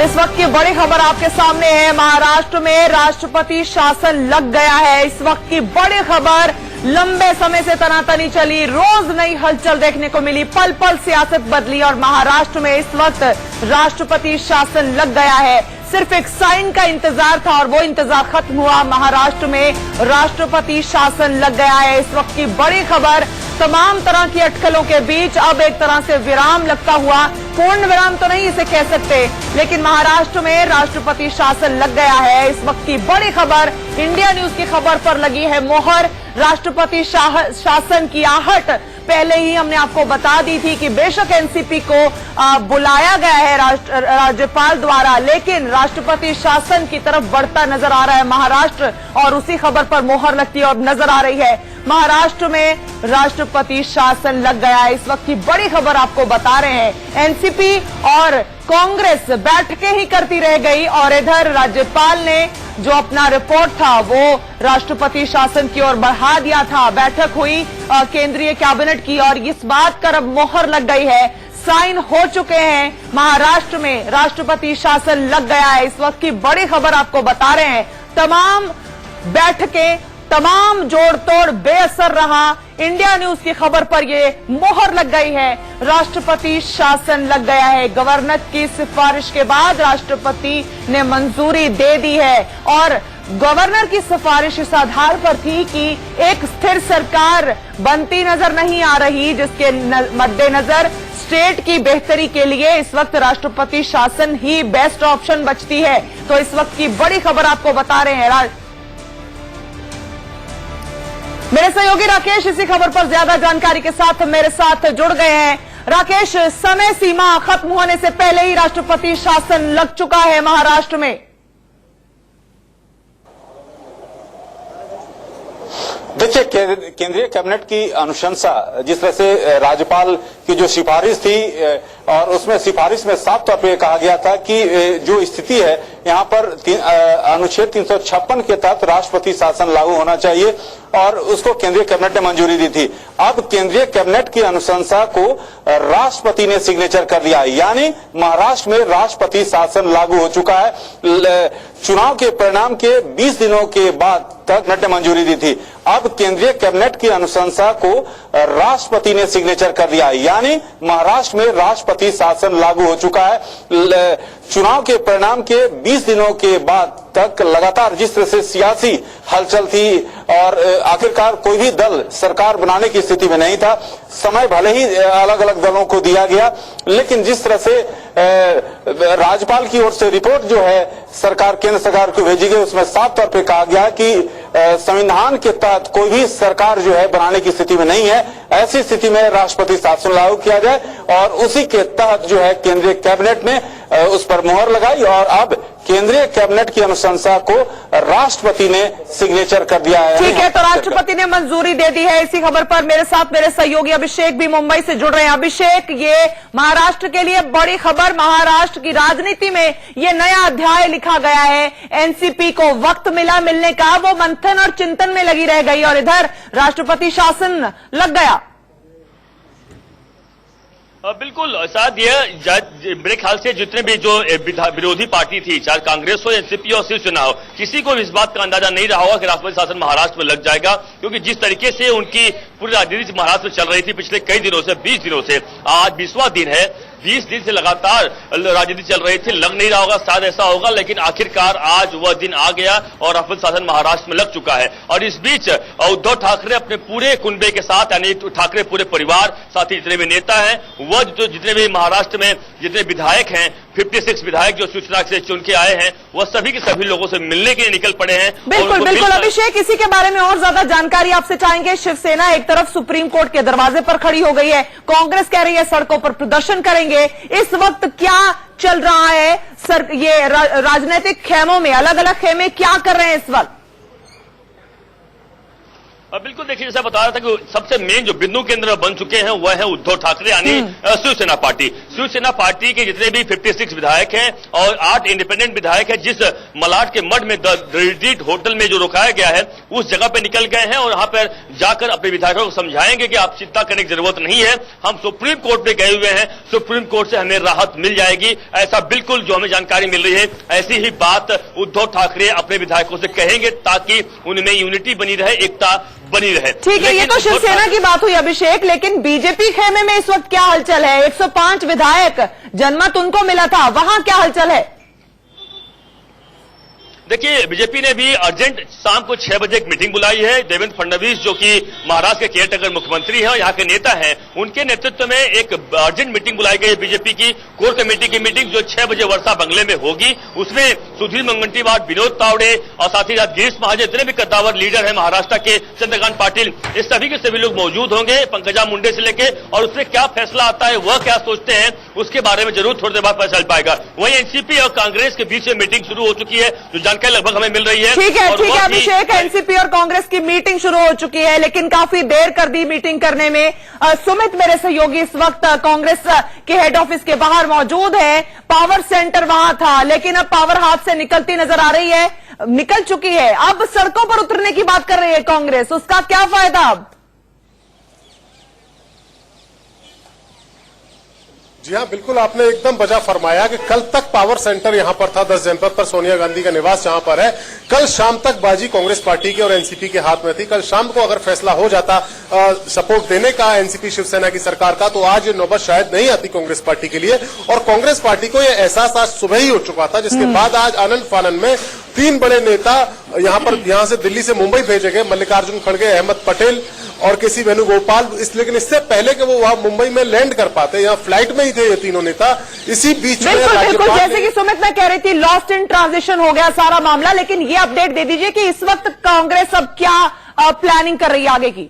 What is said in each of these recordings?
इस वक्त की बड़ी खबर आपके सामने है। महाराष्ट्र में राष्ट्रपति शासन लग गया है। इस वक्त की बड़ी खबर, लंबे समय से तनातनी चली, रोज नई हलचल देखने को मिली, पल पल सियासत बदली और महाराष्ट्र में इस वक्त राष्ट्रपति शासन लग गया है। सिर्फ एक साइन का इंतजार था और वो इंतजार खत्म हुआ। महाराष्ट्र में राष्ट्रपति शासन लग गया है। इस वक्त की बड़ी खबर, तमाम तरह की अटकलों के बीच अब एक तरह से विराम लगता हुआ, पूर्ण विराम तो नहीं इसे कह सकते, लेकिन महाराष्ट्र में राष्ट्रपति शासन लग गया है। इस वक्त की बड़ी खबर, इंडिया न्यूज की खबर पर लगी है मोहर। राष्ट्रपति शासन की आहट पहले ही हमने आपको बता दी थी कि बेशक एनसीपी को बुलाया गया है राज्यपाल द्वारा, लेकिन राष्ट्रपति शासन की तरफ बढ़ता नजर आ रहा है महाराष्ट्र, और उसी खबर पर मोहर लगती है और नजर आ रही है। महाराष्ट्र में राष्ट्रपति शासन लग गया है। इस वक्त की बड़ी खबर आपको बता रहे हैं। एनसीपी और कांग्रेस बैठकें ही करती रह गई और इधर राज्यपाल ने जो अपना रिपोर्ट था वो राष्ट्रपति शासन की ओर बढ़ा दिया था। बैठक हुई केंद्रीय कैबिनेट की और इस बात पर अब मोहर लग गई है, साइन हो चुके हैं। महाराष्ट्र में राष्ट्रपति शासन लग गया है। इस वक्त की बड़ी खबर आपको बता रहे हैं। तमाम बैठकें, तमाम जोड़ तोड़ बेअसर रहा। इंडिया न्यूज की खबर पर ये मोहर लग गई है, राष्ट्रपति शासन लग गया है। गवर्नर की सिफारिश के बाद राष्ट्रपति ने मंजूरी दे दी है और गवर्नर की सिफारिश इस आधार पर थी कि एक स्थिर सरकार बनती नजर नहीं आ रही, जिसके मद्देनजर स्टेट की बेहतरी के लिए इस वक्त राष्ट्रपति शासन ही बेस्ट ऑप्शन बचती है। तो इस वक्त की बड़ी खबर आपको बता रहे हैं। मेरे सहयोगी राकेश इसी खबर पर ज्यादा जानकारी के साथ मेरे साथ जुड़ गए हैं। राकेश, समय सीमा खत्म होने से पहले ही राष्ट्रपति शासन लग चुका है महाराष्ट्र में। देखिए, केंद्रीय कैबिनेट की अनुशंसा, जिस तरह से राज्यपाल की जो सिफारिश थी और उसमें सिफारिश में साफ तौर पे कहा गया था कि जो स्थिति है यहाँ पर अनुच्छेद 356 के तहत राष्ट्रपति शासन लागू होना चाहिए और उसको केंद्रीय कैबिनेट ने मंजूरी दी थी। अब केंद्रीय कैबिनेट की अनुशंसा को राष्ट्रपति ने सिग्नेचर कर लिया है, यानी महाराष्ट्र में राष्ट्रपति शासन लागू हो चुका है। चुनाव के परिणाम के 20 दिनों के बाद तक कैबिनेट ने मंजूरी दी थी। अब केंद्रीय कैबिनेट की अनुशंसा को राष्ट्रपति ने सिग्नेचर कर दिया है, यानी महाराष्ट्र में राष्ट्रपति शासन लागू हो चुका है। चुनाव के परिणाम के 20 दिनों के बाद तक लगातार जिस तरह से सियासी हलचल थी और आखिरकार कोई भी दल सरकार बनाने की स्थिति में नहीं था, समय भले ही अलग अलग दलों को दिया गया, लेकिन जिस तरह से राज्यपाल की ओर से रिपोर्ट जो है सरकार, केंद्र सरकार को भेजी गई, उसमें साफ तौर पे कहा गया कि संविधान के तहत कोई भी सरकार जो है बनाने की स्थिति में नहीं है। ऐसी स्थिति में राष्ट्रपति शासन लागू किया जाए और उसी के तहत जो है केंद्रीय कैबिनेट ने उस पर मोहर लगाई और अब केंद्रीय कैबिनेट की अनुशंसा को राष्ट्रपति ने सिग्नेचर कर दिया है। ठीक है, तो राष्ट्रपति ने मंजूरी दे दी है। इसी खबर पर मेरे साथ मेरे सहयोगी अभिषेक भी मुंबई से जुड़ रहे हैं। अभिषेक, ये महाराष्ट्र के लिए बड़ी खबर, महाराष्ट्र की राजनीति में ये नया अध्याय लिखा गया है। एनसीपी को वक्त मिला मिलने का, वो मंथन और चिंतन में लगी रह गई और इधर राष्ट्रपति शासन लग गया। बिल्कुल, शायद ये मेरे ख्याल से जितने भी जो विरोधी पार्टी थी, चाहे कांग्रेस हो, एनसीपी हो, शिवसेना हो, किसी को इस बात का अंदाजा नहीं रहा होगा कि राष्ट्रपति शासन महाराष्ट्र में लग जाएगा, क्योंकि जिस तरीके से उनकी पूरी राजनीति महाराष्ट्र में चल रही थी पिछले कई दिनों से, 20 दिनों से, आज 20वां दिन है, 20 दिन से लगातार राजनीति चल रही थी। लग नहीं रहा होगा, शायद ऐसा होगा, लेकिन आखिरकार आज वह दिन आ गया और राष्ट्रपति शासन महाराष्ट्र में लग चुका है। और इस बीच उद्धव ठाकरे अपने पूरे कुनबे के साथ, यानी ठाकरे पूरे परिवार, साथ ही जितने भी नेता हैं, वह जो जितने भी महाराष्ट्र में जितने विधायक हैं, 56 विधायक जो सूचना से चुन के आए हैं, वह सभी के सभी लोगों से मिलने के लिए निकल पड़े हैं। बिल्कुल बिल्कुल अभिषेक, इसी के बारे में और ज्यादा जानकारी आपसे चाहेंगे। शिवसेना एक तरफ सुप्रीम कोर्ट के दरवाजे पर खड़ी हो गई है, कांग्रेस कह रही है सड़कों पर प्रदर्शन करेंगे। इस वक्त क्या चल रहा है सर, ये राजनीतिक खेमों में, अलग अलग खेमे क्या कर रहे हैं इस वक्त? बिल्कुल देखिए, जैसा बता रहा था कि सबसे मेन जो बिंदु केंद्र बन चुके हैं वह है उद्धव ठाकरे यानी शिवसेना पार्टी। शिवसेना पार्टी के जितने भी 56 विधायक हैं और 8 इंडिपेंडेंट विधायक हैं, जिस मलाड के मठ में द रिट्रीट होटल में जो रुकाया गया है उस जगह पे निकल गए हैं और वहां पर जाकर अपने विधायकों को समझाएंगे कि आप चिंता करने की जरूरत नहीं है, हम सुप्रीम कोर्ट पे गए हुए हैं, सुप्रीम कोर्ट से हमें राहत मिल जाएगी। ऐसा बिल्कुल जो हमें जानकारी मिल रही है, ऐसी ही बात उद्धव ठाकरे अपने विधायकों से कहेंगे ताकि उनमें यूनिटी बनी रहे, एकता बनी रहे। ठीक है, ये तो शिवसेना की बात हुई अभिषेक, लेकिन बीजेपी खेमे में इस वक्त क्या हलचल है? 105 विधायक, जनमत उनको मिला था, वहां क्या हलचल है? देखिए, बीजेपी ने भी अर्जेंट शाम को 6 बजे एक मीटिंग बुलाई है। देवेंद्र फडणवीस जो कि महाराष्ट्र के केयरटेकर मुख्यमंत्री हैं और यहाँ के नेता हैं, उनके नेतृत्व में एक अर्जेंट मीटिंग बुलाई गई है बीजेपी की कोर कमेटी की मीटिंग, जो 6 बजे वर्षा बंगले में होगी। उसमें सुधीर मुनगंटीवार, विनोद तावड़े और साथ ही साथ गिरीश महाजन, जितने भी कद्दावर लीडर है महाराष्ट्र के, चंद्रकांत पाटिल, इस सभी के सभी लोग मौजूद होंगे, पंकजा मुंडे से लेके, और उसमें क्या फैसला आता है, वह क्या सोचते हैं, उसके बारे में जरूर थोड़ी देर बाद पता चल पाएगा। वहीं एनसीपी और कांग्रेस के बीच में मीटिंग शुरू हो चुकी है, जो जानकारी लगभग हमें मिल रही है। ठीक है अभिषेक, एनसीपी और कांग्रेस की मीटिंग शुरू हो चुकी है, लेकिन काफी देर कर दी मीटिंग करने में। सुमित मेरे सहयोगी इस वक्त कांग्रेस के हेड ऑफिस के बाहर मौजूद है। पावर सेंटर वहां था, लेकिन अब पावर हाथ से निकलती नजर आ रही है, निकल चुकी है। अब सड़कों पर उतरने की बात कर रही है कांग्रेस, उसका क्या फायदा अब? जी हाँ, बिल्कुल आपने एकदम बजा फरमाया कि कल तक पावर सेंटर यहां पर था 10 जनपद पर, सोनिया गांधी का निवास जहां पर है। कल शाम तक बाजी कांग्रेस पार्टी की और एनसीपी के हाथ में थी। कल शाम को अगर फैसला हो जाता सपोर्ट देने का एनसीपी शिवसेना की सरकार का, तो आज ये नौबत शायद नहीं आती कांग्रेस पार्टी के लिए। और कांग्रेस पार्टी को यह एहसास आज सुबह ही हो चुका था, जिसके बाद आज आनंद फानन में 3 बड़े नेता यहां से दिल्ली से मुंबई भेजे गए, मल्लिकार्जुन खड़गे, अहमद पटेल और केसी वेणुगोपाल। लेकिन इससे पहले कि वो वहां मुंबई में लैंड कर पाते, यहाँ फ्लाइट में ही थे ये तीनों नेता। इसी बीच में बिल्कुल जैसे कि सुमित मैं कह रही थी, लॉस्ट इन ट्रांजिशन हो गया सारा मामला, लेकिन ये अपडेट दे दीजिए कि इस वक्त कांग्रेस अब क्या प्लानिंग कर रही है आगे की?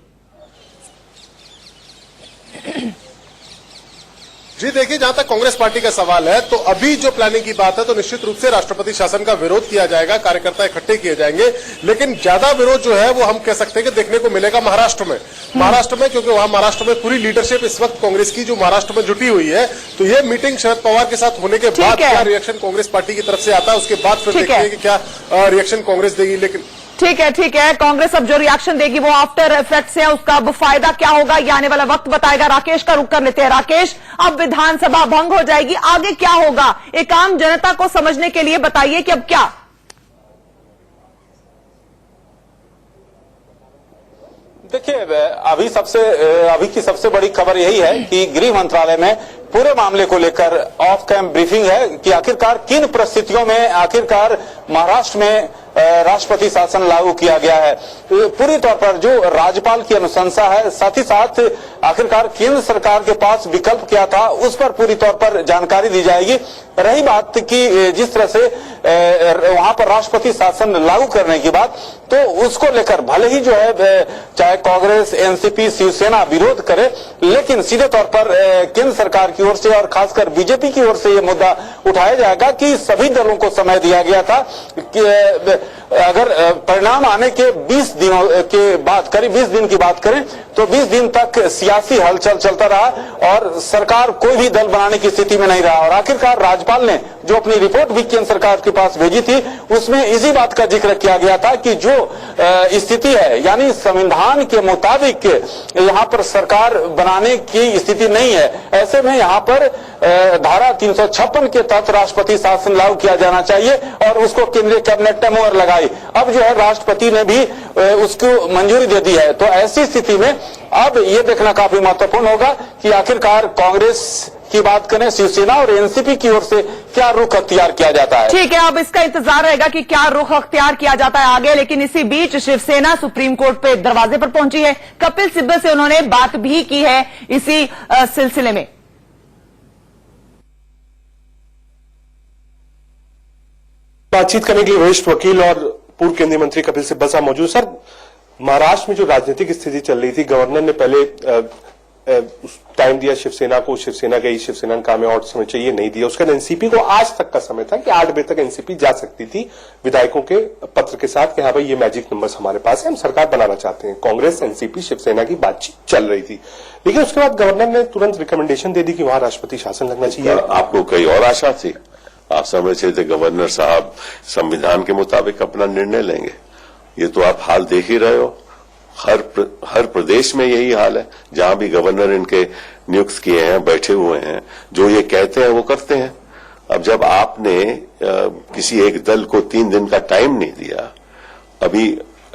जी देखिए, जहां तक कांग्रेस पार्टी का सवाल है, तो अभी जो प्लानिंग की बात है, तो निश्चित रूप से राष्ट्रपति शासन का विरोध किया जाएगा, कार्यकर्ता इकट्ठे किए जाएंगे। लेकिन ज्यादा विरोध जो है वो हम कह सकते हैं कि देखने को मिलेगा महाराष्ट्र में, क्योंकि वहां महाराष्ट्र में पूरी लीडरशिप इस वक्त कांग्रेस की जो महाराष्ट्र में जुटी हुई है। तो ये मीटिंग शरद पवार के साथ होने के बाद क्या रिएक्शन कांग्रेस पार्टी की तरफ से आता है, उसके बाद फिर देखते हैं कि क्या रिएक्शन कांग्रेस देगी। लेकिन ठीक है, कांग्रेस अब जो रिएक्शन देगी वो आफ्टर इफेक्ट्स है, उसका अब फायदा क्या होगा ये आने वाला वक्त बताएगा। राकेश का रुख कर लेते हैं। राकेश, अब विधानसभा भंग हो जाएगी, आगे क्या होगा, एक आम जनता को समझने के लिए बताइए कि अब क्या? देखिए, अभी की सबसे बड़ी खबर यही है कि गृह मंत्रालय में पूरे मामले को लेकर ऑफ कैंप ब्रीफिंग है कि आखिरकार किन परिस्थितियों में आखिरकार महाराष्ट्र में राष्ट्रपति शासन लागू किया गया है। पूरी तौर पर जो राज्यपाल की अनुशंसा है, साथ ही साथ आखिरकार केंद्र सरकार के पास विकल्प क्या था, उस पर पूरी तौर पर जानकारी दी जाएगी। रही बात कि जिस तरह से वहां पर राष्ट्रपति शासन लागू करने की बात, तो उसको लेकर भले ही जो है चाहे कांग्रेस, एनसीपी, शिवसेना विरोध करे, लेकिन सीधे तौर पर केंद्र सरकार की ओर से और खासकर बीजेपी की ओर से यह मुद्दा उठाया जाएगा कि सभी दलों को समय दिया गया था कि अगर परिणाम आने के 20 दिनों के बाद, करीब 20 दिन की बात करें, तो 20 दिन तक सियासी हलचल चलता रहा और सरकार कोई भी दल बनाने की स्थिति में नहीं रहा। और आखिरकार राज्यपाल ने जो अपनी रिपोर्ट भी केंद्र सरकार के पास भेजी थी, उसमें इसी बात का जिक्र किया गया था कि जो स्थिति है, यानी संविधान के मुताबिक यहाँ पर सरकार बनाने की स्थिति नहीं है। ऐसे में यहाँ पर धारा 356 के तहत राष्ट्रपति शासन लागू किया जाना चाहिए और उसको केंद्रीय कैबिनेट ने मुहर लगाई। अब जो है राष्ट्रपति ने भी उसको मंजूरी दे दी है। तो ऐसी स्थिति में अब ये देखना काफी महत्वपूर्ण होगा कि आखिरकार कांग्रेस की बात करें, शिवसेना और एनसीपी की ओर से क्या रुख अख्तियार किया जाता है। ठीक है, अब इसका इंतजार रहेगा कि क्या रुख अख्तियार किया जाता है आगे। लेकिन इसी बीच शिवसेना सुप्रीम कोर्ट पे दरवाजे पर पहुंची है। कपिल सिब्बल से उन्होंने बात भी की है इसी सिलसिले में। बातचीत करने के लिए वरिष्ठ वकील और पूर्व केंद्रीय मंत्री कपिल सिब्बल साहब मौजूद। सर, महाराष्ट्र में जो राजनीतिक स्थिति चल रही थी, गवर्नर ने पहले टाइम दिया शिवसेना को, शिवसेना गई, शिवसेना ने कहा हमें और समय चाहिए, नहीं दिया। उसके बाद एनसीपी को आज तक का समय था कि 8 बजे तक एनसीपी जा सकती थी विधायकों के पत्र के साथ कि हाँ भाई ये मैजिक नंबर्स हमारे पास है, हम सरकार बनाना चाहते हैं। कांग्रेस, एनसीपी, शिवसेना की बातचीत चल रही थी, लेकिन उसके बाद गवर्नर ने तुरंत रिकमेंडेशन दे दी कि वहां राष्ट्रपति शासन लगना चाहिए। आपको कई और आशा थी, आप समझते थे गवर्नर साहब संविधान के मुताबिक अपना निर्णय लेंगे। ये तो आप हाल देख ही रहे हो, हर प्रदेश में यही हाल है। जहां भी गवर्नर इनके नियुक्त किए हैं, बैठे हुए हैं, जो ये कहते हैं वो करते हैं। अब जब आपने किसी एक दल को 3 दिन का टाइम नहीं दिया, अभी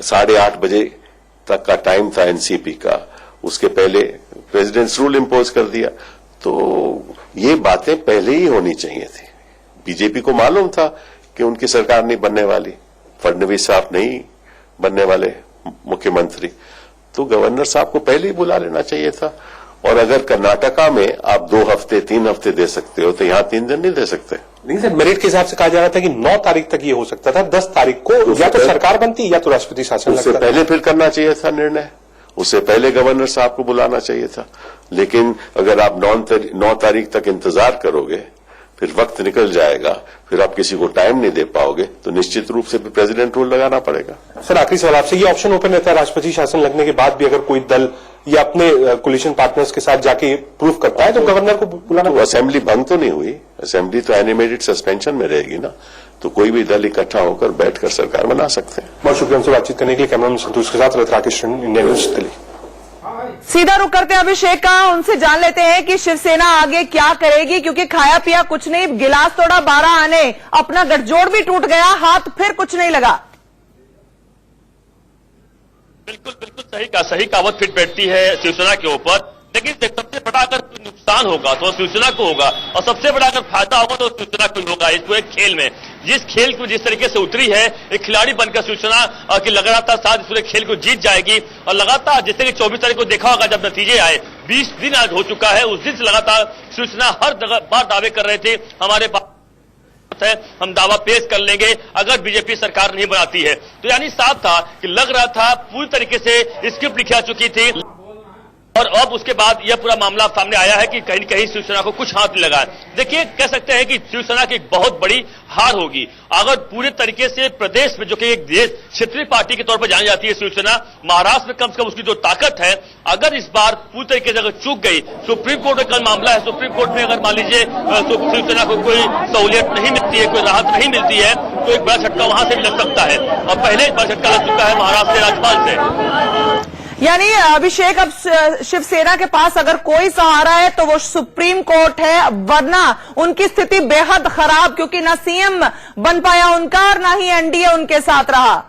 8:30 बजे तक का टाइम था एनसीपी का, उसके पहले प्रेसिडेंट्स रूल इम्पोज कर दिया, तो ये बातें पहले ही होनी चाहिए थी। बीजेपी को मालूम था कि उनकी सरकार नहीं बनने वाली, फडणवीस साहब नहीं बनने वाले मुख्यमंत्री, तो गवर्नर साहब को पहले ही बुला लेना चाहिए था। और अगर कर्नाटका में आप 2 हफ्ते 3 हफ्ते दे सकते हो, तो यहां 3 दिन नहीं दे सकते। नहीं सर, मेरिट के हिसाब से कहा जा रहा था कि 9 तारीख तक ये हो सकता था, 10 तारीख को या तो सरकार बनती या तो राष्ट्रपति शासन लगता। उससे पहले फिर करना चाहिए था निर्णय, उससे पहले गवर्नर साहब को बुलाना चाहिए था। लेकिन अगर आप 9 तारीख तक इंतजार करोगे, फिर वक्त निकल जाएगा, फिर आप किसी को टाइम नहीं दे पाओगे, तो निश्चित रूप से प्रेसिडेंट रूल लगाना पड़ेगा। सर आखिरी सवाल आपसे, ये ऑप्शन ओपन रहता है राष्ट्रपति शासन लगने के बाद भी अगर कोई दल या अपने कोलिशन पार्टनर्स के साथ जाके प्रूव करता है तो गवर्नर को बुलाना। तो असेंबली भंग तो नहीं हुई, असेंबली तो एनिमेटेड सस्पेंशन में रहेगी ना, तो कोई भी दल इकट्ठा होकर बैठकर सरकार बना सकते हैं। बहुत शुक्रिया हमसे बातचीत करने के लिए। कैमरामैन संतोष के साथ राकेश, इंडियन न्यूज दिल्ली। सीधा रुख करते हैं अभिषेक का, उनसे जान लेते हैं कि शिवसेना आगे क्या करेगी, क्योंकि खाया पिया कुछ नहीं, गिलास तोड़ा 12 आने, अपना गठजोड़ भी टूट गया, हाथ फिर कुछ नहीं लगा। बिल्कुल सही कहावत फिट बैठती है शिवसेना के ऊपर। लेकिन सबसे बड़ा अगर नुकसान होगा तो शिवसेना को होगा, और सबसे बड़ा अगर फायदा होगा तो शिवसेना को होगा। इस पूरे खेल में, जिस खेल को जिस तरीके से उतरी है, एक खिलाड़ी बनकर शिवसेना की लगातार साथ इस पूरे खेल को जीत जाएगी। और लगातार जैसे कि 24 तारीख को देखा होगा, जब नतीजे आए, 20 दिन आज हो चुका है, उस दिन से लगातार शिवसेना हर बार दावे कर रहे थे हमारे पास है, हम दावा पेश कर लेंगे अगर बीजेपी सरकार नहीं बनाती है। तो यानी साफ था कि लग रहा था पूरी तरीके से स्क्रिप्ट लिखी जा चुकी थी, और अब उसके बाद यह पूरा मामला सामने आया है कि कहीं न कहीं शिवसेना को कुछ हाथ नहीं लगा। देखिए, कह सकते हैं कि शिवसेना की एक बहुत बड़ी हार होगी अगर पूरे तरीके से प्रदेश में, जो कि एक देश क्षेत्रीय पार्टी के तौर पर जानी जाती है शिवसेना, महाराष्ट्र में कम से कम उसकी जो ताकत है, अगर इस बार पूरी तरीके से अगर चूक गई। सुप्रीम कोर्ट में कल मामला है, सुप्रीम कोर्ट में अगर मान लीजिए शिवसेना को कोई सहूलियत नहीं मिलती है, कोई राहत नहीं मिलती है, तो एक बड़ा झटका वहां से भी लग सकता है, और पहले एक बड़ा झटका लग चुका है महाराष्ट्र के राज्यपाल से। यानी अभिषेक, अब शिवसेना के पास अगर कोई सहारा है तो वो सुप्रीम कोर्ट है, वरना उनकी स्थिति बेहद खराब, क्योंकि ना सीएम बन पाया उनका और ना ही एनडीए उनके साथ रहा।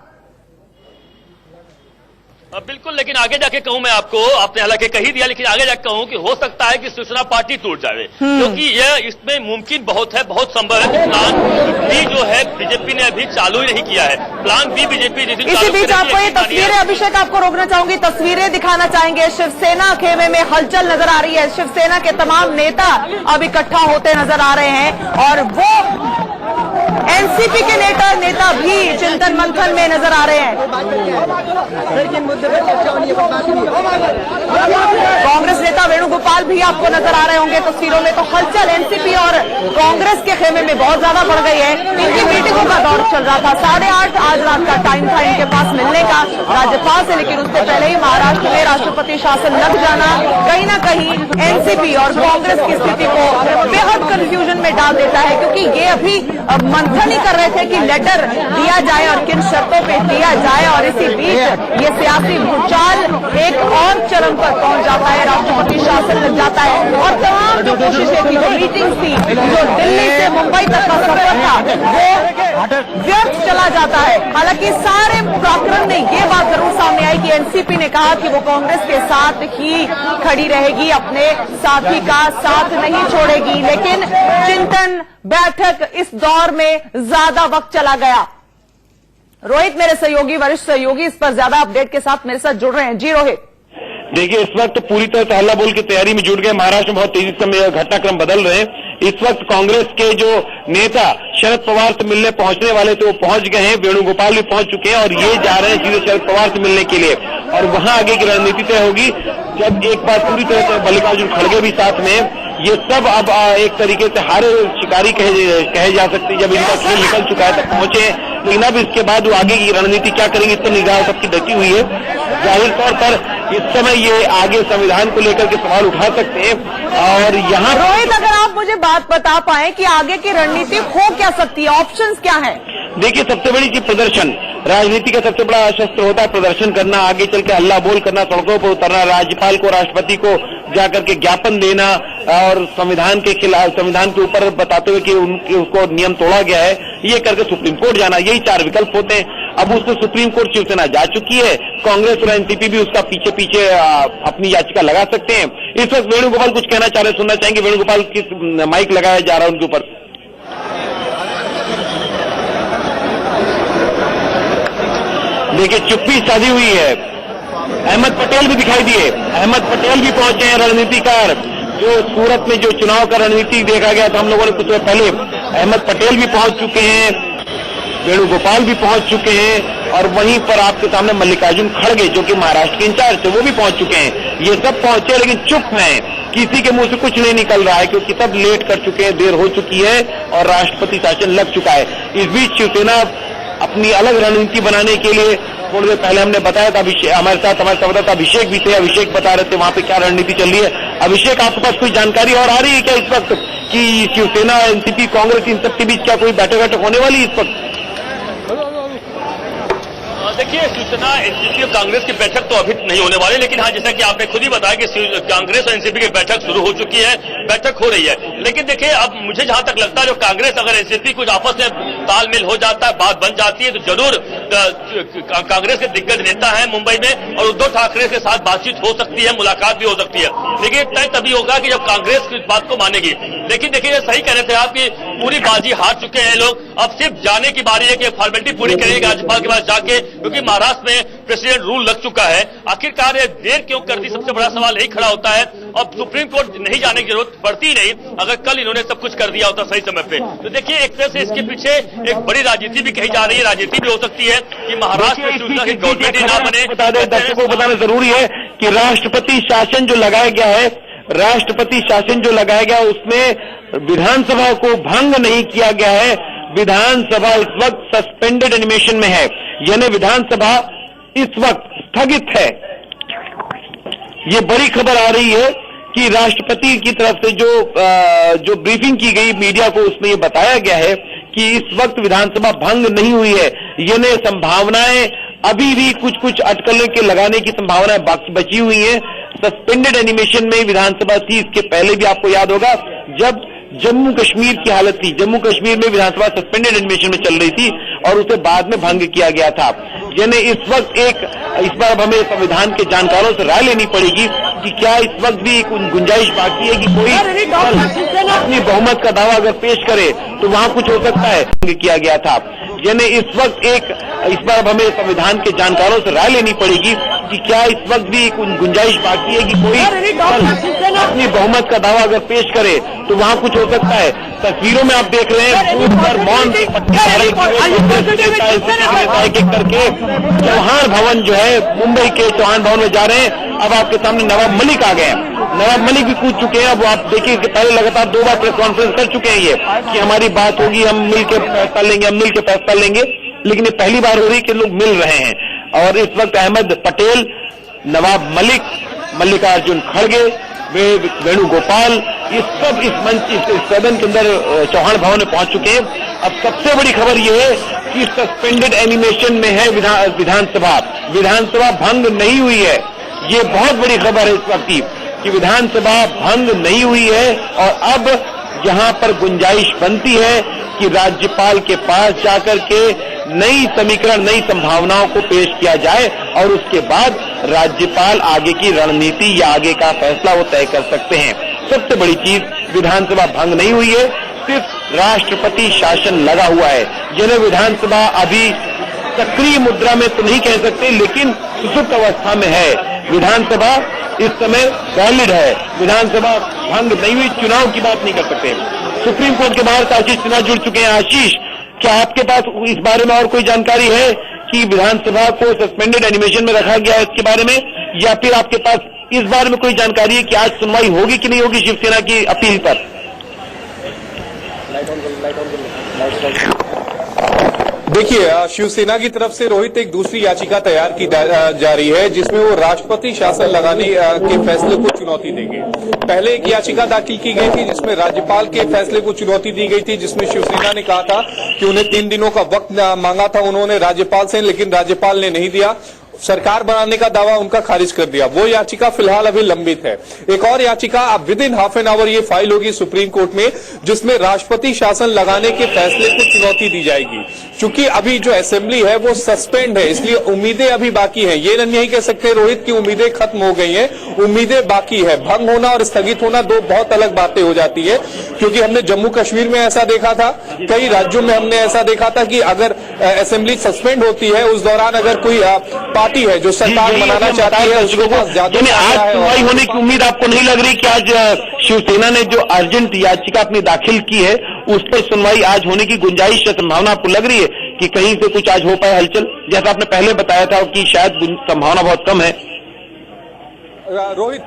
बिल्कुल, लेकिन आगे जाके कहूं मैं आपको, आपने हालांकि कही दिया, लेकिन आगे जाके कहूं कि हो सकता है कि शिवसेना पार्टी टूट जाए, क्योंकि यह इसमें मुमकिन बहुत है, बहुत संभव है। प्लान बी जो है बीजेपी ने अभी चालू ही नहीं किया है, प्लान बी बीजेपी इसी बीच आपको ये तस्वीरें, अभिषेक आपको रोकना चाहूंगी, तस्वीरें दिखाना चाहेंगे। शिवसेना खेमे में हलचल नजर आ रही है, शिवसेना के तमाम नेता अब इकट्ठा होते नजर आ रहे हैं, और वो एनसीपी के नेता भी चिंतन मंथन में नजर आ रहे हैं। कांग्रेस नेता वेणुगोपाल भी आपको नजर आ रहे होंगे तस्वीरों में। तो हलचल एनसीपी और कांग्रेस के खेमे में बहुत ज्यादा बढ़ गई है। इनकी मीटिंगों का दौर चल रहा था, 8:30 आज रात का टाइम था इनके पास मिलने का राज्यपाल से, लेकिन उससे पहले ही महाराष्ट्र में राष्ट्रपति शासन लग जाना कहीं ना कहीं एनसीपी और कांग्रेस की स्थिति को बेहद कंफ्यूजन में डाल देता है, क्योंकि ये अभी मंथन ही कर रहे थे कि लेटर दिया जाए और किन शर्तों पे दिया जाए, और इसी बीच ये सियासी भूचाल एक और चरम पर पहुंच जाता है, राष्ट्रपति शासन लग जाता है, और तमाम जो कोशिशें थी, जो मीटिंग थी, जो दिल्ली से मुंबई तक का सफर था, वो व्यर्थ चला जाता है। हालांकि सारे प्रकरण में ये बात जरूर सामने आई कि एनसीपी ने कहा कि वो कांग्रेस के साथ ही खड़ी रहेगी, अपने साथी का साथ नहीं छोड़ेगी, लेकिन चिंतन बैठक इस दौर में ज्यादा वक्त चला गया। रोहित मेरे सहयोगी, वरिष्ठ सहयोगी, इस पर ज्यादा अपडेट के साथ मेरे साथ जुड़ रहे हैं। जी रोहित। देखिए, इस वक्त पूरी तरह से हल्ला बोल की तैयारी में जुट गए। महाराष्ट्र में बहुत तेजी से घटनाक्रम बदल रहे हैं। इस वक्त कांग्रेस के जो नेता शरद पवार से मिलने पहुंचने वाले थे वो पहुंच गए हैं, वेणुगोपाल भी पहुंच चुके हैं और ये जा रहे हैं सीधे शरद पवार से मिलने के लिए। और वहां आगे की रणनीति तय होगी जब एक बार पूरी तरह से मल्लिकार्जुन खड़गे भी साथ में। ये सब अब एक तरीके से हारे शिकारी कहे जा सकते हैं। जब इनका खेल निकल चुका है तब पहुंचे, लेकिन अब इसके बाद वो आगे की रणनीति क्या करेंगे इस पर निगाह सबकी डटी हुई है। जाहिर तौर पर इस समय ये आगे संविधान को लेकर के सवाल उठा सकते हैं। और यहाँ रोहित, अगर आप मुझे बात बता पाए कि आगे की रणनीति हो क्या सकती है, ऑप्शंस क्या है? देखिए, सबसे बड़ी चीज प्रदर्शन, राजनीति का सबसे बड़ा शस्त्र होता है प्रदर्शन करना, आगे चल के हल्ला बोल करना, सड़कों पर उतरना, राज्यपाल को राष्ट्रपति को जाकर के ज्ञापन देना और संविधान के खिलाफ, संविधान के ऊपर बताते हुए कि उसको नियम तोड़ा गया है, ये करके सुप्रीम कोर्ट जाना। यही 4 विकल्प होते हैं। अब उसमें सुप्रीम कोर्ट शिवसेना जा चुकी है, कांग्रेस और एनसीपी भी उसका पीछे पीछे अपनी याचिका लगा सकते हैं। इस वक्त वेणुगोपाल कुछ कहना चाह रहे, सुनना चाहेंगे वेणुगोपाल किस माइक लगाया जा रहा है उनके ऊपर। देखिए, चुप्पी साधी हुई है। अहमद पटेल भी दिखाई दिए, अहमद पटेल भी पहुंचे हैं, रणनीतिकार। जो सूरत में जो चुनाव का रणनीति देखा गया था हम लोगों ने कुछ पहले, अहमद पटेल भी पहुंच चुके हैं, वेणुगोपाल भी पहुंच चुके हैं और वहीं पर आपके सामने मल्लिकार्जुन खड़गे जो कि महाराष्ट्र के इंचार्ज थे वो भी पहुंच चुके हैं। ये सब पहुंचे लेकिन चुप हैं, किसी के मुंह से कुछ नहीं निकल रहा है क्योंकि सब लेट कर चुके हैं, देर हो चुकी है और राष्ट्रपति शासन लग चुका है। इस बीच शिवसेना अपनी अलग रणनीति बनाने के लिए, थोड़ी देर पहले हमने बताया था, हमारे संवाददाता अभिषेक भी थे, अभिषेक बता रहे थे वहां पे क्या रणनीति चल रही है। अभिषेक, आपके पास कोई जानकारी और आ रही है क्या इस वक्त कि शिवसेना, एनसीपी, कांग्रेस इन सब के बीच क्या कोई बैठक होने वाली है इस वक्त? देखिए, शिवसेना, एनसीपी और कांग्रेस की बैठक तो अभी नहीं होने वाली, लेकिन हाँ, जैसा कि आपने खुद ही बताया कि कांग्रेस और एनसीपी की बैठक शुरू हो चुकी है, बैठक हो रही है। लेकिन देखिए, अब मुझे जहां तक लगता है जो कांग्रेस अगर एनसीपी कुछ आपस में तालमेल हो जाता है, बात बन जाती है, तो जरूर कांग्रेस के दिग्गज नेता है मुंबई में और उद्धव ठाकरे के साथ बातचीत हो सकती है, मुलाकात भी हो सकती है। लेकिन तय तभी होगा कि जब कांग्रेस इस बात को मानेगी। लेकिन देखिए, सही कह रहे थे आप कि पूरी बाजी हार चुके हैं लोग, अब सिर्फ जाने की बारी है कि फॉर्मेलिटी पूरी करेंगे राज्यपाल के पास जाके, क्योंकि महाराष्ट्र में प्रेसिडेंट रूल लग चुका है। आखिरकार ये देर क्यों कर दी, सबसे बड़ा सवाल यही खड़ा होता है। अब सुप्रीम कोर्ट नहीं जाने की जरूरत पड़ती नहीं अगर कल इन्होंने सब कुछ कर दिया होता सही समय पे। तो देखिए, एक तरह से इसके पीछे एक बड़ी राजनीति भी कही जा रही है, राजनीति भी हो सकती है कि महाराष्ट्र में शिवसेना की गवर्नमेंट ही ना बने। दर्शकों को बताना जरूरी है कि राष्ट्रपति शासन जो लगाया गया है, राष्ट्रपति शासन जो लगाया गया उसमें विधानसभा को भंग नहीं किया गया है। विधानसभा इस वक्त सस्पेंडेड एनिमेशन में है, यानी विधानसभा इस वक्त स्थगित है। ये बड़ी खबर आ रही है कि राष्ट्रपति की तरफ से जो ब्रीफिंग की गई मीडिया को, उसमें ये बताया गया है कि इस वक्त विधानसभा भंग नहीं हुई है। यानी संभावनाएं अभी भी कुछ अटकलों के लगाने की संभावनाएं बाकी बची हुई हैं। सस्पेंडेड एनिमेशन में विधानसभा थी, इसके पहले भी आपको याद होगा जब जम्मू कश्मीर की हालत थी, जम्मू कश्मीर में विधानसभा सस्पेंडेड एनिमेशन में चल रही थी और उसे बाद में भंग किया गया था। यानी इस वक्त इस बार अब हमें संविधान के जानकारों से राय लेनी पड़ेगी कि क्या इस वक्त भी गुंजाइश बाकी है कि कोई अपनी बहुमत का दावा अगर पेश करे तो वहां कुछ हो सकता है, भंग किया गया था। यानी इस वक्त इस बार अब हमें संविधान के जानकारों से राय लेनी पड़ेगी कि क्या इस वक्त भी गुंजाइश बाकी है कि कोई अपनी बहुमत का दावा अगर पेश करे तो वहां कुछ हो सकता है। तस्वीरों में आप देख रहे हैं बूथ पर मौन एक एक करके चौहान भवन जो है, मुंबई के चौहान भवन में जा रहे हैं। अब आपके सामने नवाब मलिक आ गए हैं, नवाब मलिक भी कूद चुके हैं। अब आप देखिए कि पहले लगातार 2 बार प्रेस कॉन्फ्रेंस कर चुके हैं ये कि हमारी बात होगी, हम मिलकर फैसला लेंगे, हम मिलकर फैसला लेंगे। लेकिन ये पहली बार हो रही है कि लोग मिल रहे हैं। और इस वक्त अहमद पटेल, नवाब मलिक, मल्लिकार्जुन खड़गे, वेणुगोपाल, ये सब इस मंच, इस सदन के अंदर चौहान भवन में पहुंच चुके हैं। अब सबसे बड़ी खबर यह है कि सस्पेंडेड एनिमेशन में है विधानसभा, विधानसभा भंग नहीं हुई है। ये बहुत बड़ी खबर है इस वक्त की कि विधानसभा भंग नहीं हुई है। और अब जहां पर गुंजाइश बनती है कि राज्यपाल के पास जाकर के नई समीकरण, नई संभावनाओं को पेश किया जाए और उसके बाद राज्यपाल आगे की रणनीति या आगे का फैसला वो तय कर सकते हैं। सबसे बड़ी चीज, विधानसभा भंग नहीं हुई है, सिर्फ राष्ट्रपति शासन लगा हुआ है। जिन्हें विधानसभा अभी सक्रिय मुद्रा में तो नहीं कह सकते, लेकिन सुसुप्त अवस्था में है। विधानसभा इस समय वैलिड है, विधानसभा भंग नहीं हुई, चुनाव की बात नहीं कर सकते। सुप्रीम कोर्ट के बाहर आशीष सिन्हा जुड़ चुके हैं। आशीष, क्या आपके पास इस बारे में और कोई जानकारी है कि विधानसभा को सस्पेंडेड एनिमेशन में रखा गया है इसके बारे में, या फिर आपके पास इस बारे में कोई जानकारी है कि आज सुनवाई होगी कि नहीं होगी शिवसेना की अपील पर? देखिए, शिवसेना की तरफ से रोहित एक दूसरी याचिका तैयार की जा रही है जिसमें वो राष्ट्रपति शासन लगाने के फैसले को चुनौती देंगे। पहले एक याचिका दाखिल की गई थी जिसमें राज्यपाल के फैसले को चुनौती दी गई थी, जिसमें शिवसेना ने कहा था कि उन्हें 3 दिनों का वक्त मांगा था उन्होंने राज्यपाल से, लेकिन राज्यपाल ने नहीं दिया। सरकार बनाने का दावा उनका खारिज कर दिया। वो याचिका फिलहाल अभी लंबित है। एक और याचिका अब with in half an hour ये फाइल होगी सुप्रीम कोर्ट में, जिसमें राष्ट्रपति शासन लगाने के फैसले को चुनौती दी जाएगी। चूंकि अभी जो असेंबली है वो सस्पेंड है, इसलिए उम्मीदें अभी बाकी हैं। ये नहीं कह सकते रोहित की उम्मीदें खत्म हो गई हैं, उम्मीदें बाकी है। भंग होना और स्थगित होना दो बहुत अलग बातें हो जाती है, क्योंकि हमने जम्मू कश्मीर में ऐसा देखा था, कई राज्यों में हमने ऐसा देखा था कि अगर असेंबली सस्पेंड होती है उस दौरान अगर कोई पार्टी है जो सरकार बनाना चाहती है उसको ज्यादा आज सुनवाई होने की उम्मीद आपको नहीं लग रही कि आज शिवसेना ने जो अर्जेंट याचिका अपनी दाखिल की है उस पर सुनवाई आज होने की गुंजाइश या संभावना आपको लग रही है कि कहीं से कुछ आज हो पाए हलचल, जैसा आपने पहले बताया था कि शायद संभावना बहुत कम है? रोहित,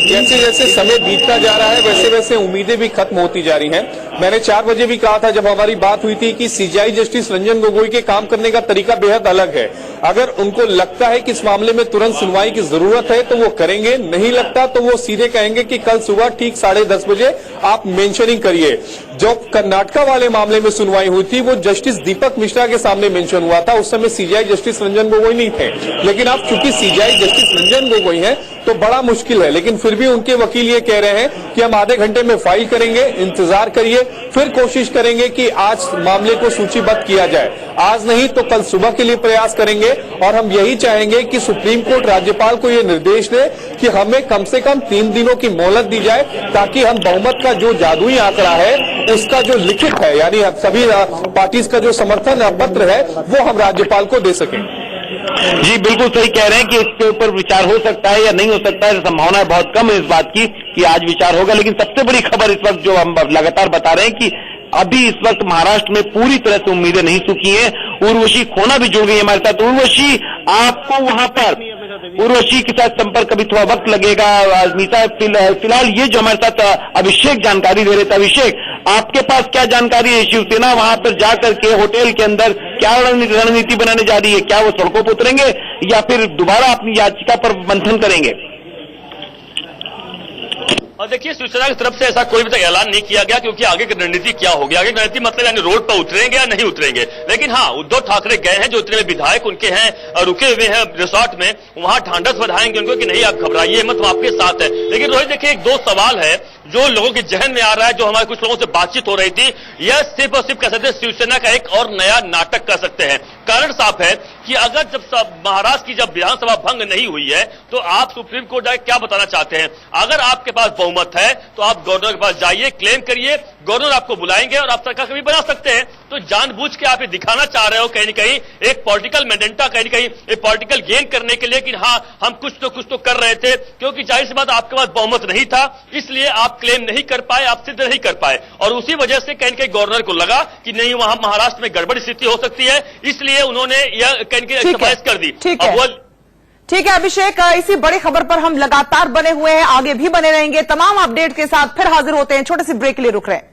जैसे जैसे समय बीतता जा रहा है वैसे वैसे उम्मीदें भी खत्म होती जा रही हैं। मैंने 4 बजे भी कहा था जब हमारी बात हुई थी कि सीजेआई जस्टिस रंजन गोगोई के काम करने का तरीका बेहद अलग है। अगर उनको लगता है कि इस मामले में तुरंत सुनवाई की जरूरत है तो वो करेंगे, नहीं लगता तो वो सीधे कहेंगे कि कल सुबह ठीक 10:30 बजे आप मेंशनिंग करिए। जो कर्नाटका वाले मामले में सुनवाई हुई थी वो जस्टिस दीपक मिश्रा के सामने मेंशन हुआ था, उस समय सीजेआई जस्टिस रंजन गोगोई नहीं थे। लेकिन अब चूंकि सीजेआई जस्टिस रंजन गोगोई है तो बड़ा मुश्किल है, लेकिन फिर भी उनके वकील ये कह रहे हैं कि हम आधे घंटे में फाइल करेंगे, इंतजार करिए, फिर कोशिश करेंगे कि आज मामले को सूचीबद्ध किया जाए। आज नहीं तो कल सुबह के लिए प्रयास करेंगे और हम यही चाहेंगे कि सुप्रीम कोर्ट राज्यपाल को ये निर्देश दे कि हमें कम से कम 3 दिनों की मोहलत दी जाए, ताकि हम बहुमत का जो जादुई आंकड़ा है उसका जो लिखित है, यानी सभी पार्टीज का जो समर्थन पत्र है वो हम राज्यपाल को दे सकें। जी बिल्कुल सही कह रहे हैं कि इसके ऊपर विचार हो सकता है या नहीं हो सकता है, संभावना बहुत कम है इस बात की कि आज विचार होगा। लेकिन सबसे बड़ी खबर इस वक्त जो हम लगातार बता रहे हैं कि अभी इस वक्त महाराष्ट्र में पूरी तरह से उम्मीदें नहीं सूखी हैं। उर्वशी खोना भी जुड़ गई है हमारे साथ। उर्वशी, आपको वहां पर उर्वशी के साथ संपर्क अभी थोड़ा वक्त लगेगा। मीता, फिलहाल ये जो हमारे साथ अभिषेक जानकारी दे रहे थे, अभिषेक आपके पास क्या जानकारी है? शिवसेना वहां पर जाकर के होटल के अंदर क्या रणनीति बनाने जा रही है? क्या वो सड़कों पर उतरेंगे या फिर दोबारा अपनी याचिका पर मंथन करेंगे? और देखिए, शिवसेना की तरफ से ऐसा कोई भी तक ऐलान नहीं किया गया क्योंकि आगे की रणनीति क्या होगी। आगे की रणनीति मतलब यानी रोड पर उतरेंगे या नहीं उतरेंगे। लेकिन हाँ, उद्धव ठाकरे गए हैं, जो इतने विधायक उनके हैं रुके हुए हैं रिसोर्ट में, वहां ढांढस बधाएंगे उनको कि नहीं आप घबराइए मत, हम आपके साथ है। लेकिन रोहित देखिए, एक दो सवाल है जो लोगों के जहन में आ रहा है, जो हमारे कुछ लोगों से बातचीत हो रही थी। यह सिर्फ और सिर्फ कह सकते हैं शिवसेना का एक और नया नाटक कर सकते हैं। कारण साफ है कि अगर जब महाराष्ट्र की जब विधानसभा भंग नहीं हुई है तो आप सुप्रीम कोर्ट जाके क्या बताना चाहते हैं? अगर आपके पास बहुमत है तो आप गवर्नर के पास जाइए, क्लेम करिए, गवर्नर आपको बुलाएंगे और आप सरकार कभी बना सकते हैं। तो जानबूझ के आप ये दिखाना चाह रहे हो कहीं न कहीं एक पॉलिटिकल मेजेंडा, कहीं न कहीं एक पॉलिटिकल गेन करने के लिए कि हाँ हम कुछ तो कर रहे थे, क्योंकि जाहिर सी बात आपके पास बहुमत नहीं था, इसलिए आप क्लेम नहीं कर पाए, आप सिद्ध नहीं कर पाए। और उसी वजह से कहीं न कहीं गवर्नर को लगा कि नहीं वहां महाराष्ट्र में गड़बड़ी स्थिति हो सकती है, इसलिए उन्होंने यह कहीं न कहीं एक्सरसाइज कर दी। ठीक है अभिषेक, इसी बड़ी खबर पर हम लगातार बने हुए हैं, आगे भी बने रहेंगे। तमाम अपडेट के साथ फिर हाजिर होते हैं। छोटे से ब्रेक के लिए रुक रहे हैं।